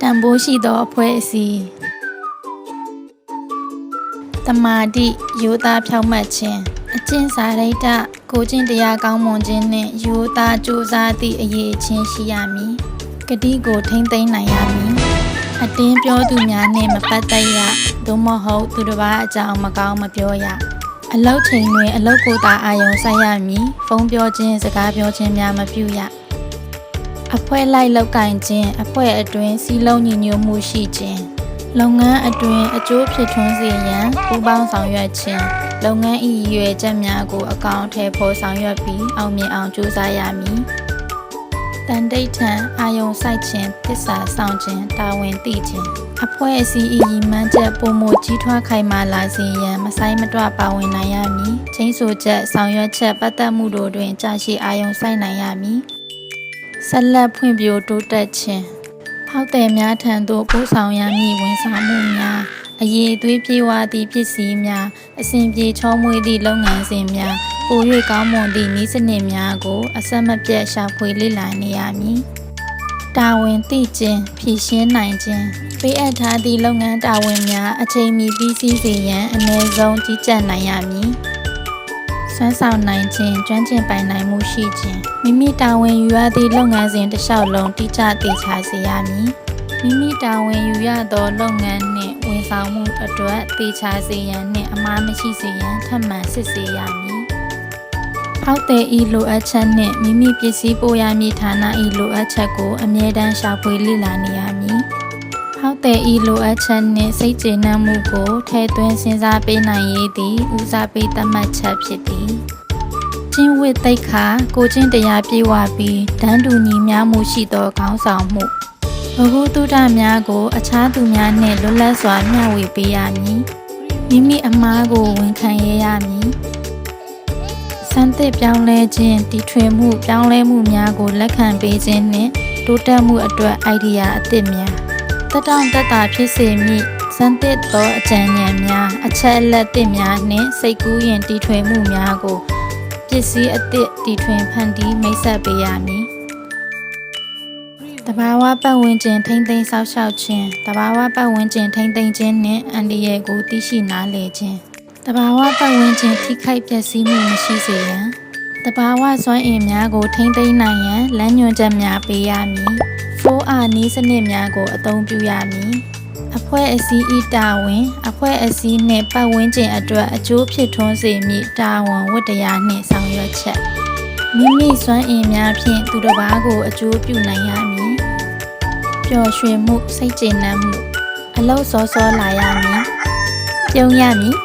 န်ဖိုးရှိသောအဖွဲ့အစည်းတမာတိရိုးသားဖြောင့်မတ်ခြင်းအကျင့်စာရိတ္တကိုကျင့်တရားကောင်းမွန်ခြင်းနှင့်ရိုးသားကြိုးစားသည့်အရေးချင်းရှိရမည်ဂတိကိုထိမ့်သိမ်းနိုင်ရမည်အတင်းပြောသူများနှင့်မပတ်သက်ရသို့မဟုတ်သူတစ်ပါးအကြောင်းမကောင်းမပြောရအလောက်ချိန်တွင်အလောက်ကိုသာအာရုံစိုက်ရမည်ဖုန်းပြောခြင်းစကားပြောခြင်းများမပြုရအဖွဲ့လိုက်လောက်ကင်ခြင်းအဖွဲ့အတွင်းစီလုံးညီညွတ်မှုရှိခြင်းလုပ်ငန်းအတွင်းအကျိုးဖြစ်ထွန်းစေရန်ပူးပေါင်းဆောင်ရွက်ခြင်းလုပ်ငန်း၏ရွယ်ချက်များကိုအကောင့်ထဲပေါ်ဆောင်ရွက်ပြီးအောင်မြင်အောင်ကြိုးစားရမည်တန်တိတ်ထံအာယုံစိုက်ခြင်းသစ္စာဆောင်ခြင်းတာဝန်သိခြင်းအဖွဲ့အစည်း၏ရည်မှန်းချက်ပုံမကြီးထွားခိုင်မာလာစေရန်မဆိုင်မတွပါဝင်နိုင်ရမည်ချင်းဆိုချက်ဆောင်ရွက်ချက်ပတ်သက်မှုတို့တွင်ကြာရှည်အာယုံစိုက်နိုင်ရမည်ဆက်လက်ဖွံ့ဖြိုးတိုးတက်ခြင်းဖောက်သည်များထံသို့ပို့ဆောင်ရမည့်ဝန်ဆောင်မှုများအရေးအသွေးပြေဝသည့်ပစ္စည်းများအစဉ်ပြေချောမွေ့သည့်လုပ်ငန်းစဉ်များပို၍ကောင်းမွန်သည့်နည်းစနစ်များကိုအဆက်မပြတ်ရှာဖွေလေ့လာနေရမည်တာဝန်သိခြင်းဖြည့်ရှင်းနိုင်ခြင်းပေးအပ်ထားသည့်လုပ်ငန်းတာဝန်များအချိန်မီပြီးစီးစေရန်အနည်းဆုံးကြီးကြပ်နိုင်ရမည်စွမ်းဆောင်နိုင်ခြင်းကျွမ်းကျင်ပိုင်နိုင်မှုရှိခြင်းမိမိတာဝန်ယူရသည့်လုပ်ငန်းစဉ်တစ်လျှောက်လုံးတိကျသေချာစေရမည်မိမိတာဝန်ယူရသောလုပ်ငန်းနှင့်ဝန်ဆောင်မှုအတွက်သေချာစေရန်နှင့်အမှားမရှိစေရန်ထပ်မံစစ်ဆေးရမည်ဖောက်သည်ဤလိုအပ်ချက်နှင့်မိမိပစ္စည်းပို့ရမည့်ဌာနဤလိုအပ်ချက်ကိုအမြဲတမ်းရှာဖွေလေ့လာနေရမည်ဖောက်သည်ဤလိုအပ်ချက်နှင့်စိတ်ကျေနပ်မှုကိုထည့်သွင်းစဉ်းစားပေးနိုင်ရသည့်ဦးစားပေးသတ်မှတ်ချက်ဖြစ်သည်ကျင့်ဝတ်သိက္ခာကိုကျင့်တရားပြေဝပြီးတန်းတူညီမျှမှုရှိသောခေါင်းဆောင်မှုဘဟုတုတများကိုအခြားသူများနှင့်လွတ်လပ်စွာမျှဝေပေးရမည်မိမိအမှားကိုဝန်ခံရရမည်စံသစ်ပြောင်းလဲခြင်းတည်ထွင်မှုပြောင်းလဲမှုများကိုလက်ခံပေးခြင်းနှင့်တိုးတက်မှုအတွက်အိုင်ဒီယာအသစ်များတက်တောင့်တက်တာဖြစ်စေမည့်စံသစ်သောအကြံဉာဏ်များအချက်အလက်သစ်များနှင့်စိတ်ကူးရင်တည်ထွင်မှုများကိုပစ္စည်းအသစ်တည်ထွင်ဖန်တီးမိတ်ဆက်ပေးရမည်တဘာဝပတ်ဝန်းကျင်ထိမ့်သိမ်းဆောက်ရှောက်ခြင်းတဘာဝပတ်ဝန်းကျင်ထိမ့်သိမ်းခြင်းနှင့်အန္တရာယ်ကိုသိရှိနားလည်ခြင်းတဘာဝပတ်ဝန်းကျင်ထိခိုက်ပျက်စီးမှုမရှိစေရန်တဘာဝစွမ်းအင်များကိုထိမ့်သိမ်းနိုင်ရန်လမ်းညွှန်ချက်များပေးရမည်4R နည်းစနစ်များကိုအသုံးပြုရမည်အဖွဲ့အစည်းဤတာဝန်အဖွဲ့အစည်းနှင့်ပတ်ဝန်းကျင်အတွက်အကျိုးဖြစ်ထွန်းစေမည့်တာဝန်ဝတ္တရားနှင့်ဆောင်ရွက်ချက်မိမိစွမ်းအင်များဖြင့်သူတစ်ပါးကိုအကျိုးပြုနိုင်ရမည်ပျော်ရွှင်မှုစိတ်ကျေနပ်မှုအလောက်စောစောလာရမည်ပြုံးရမည်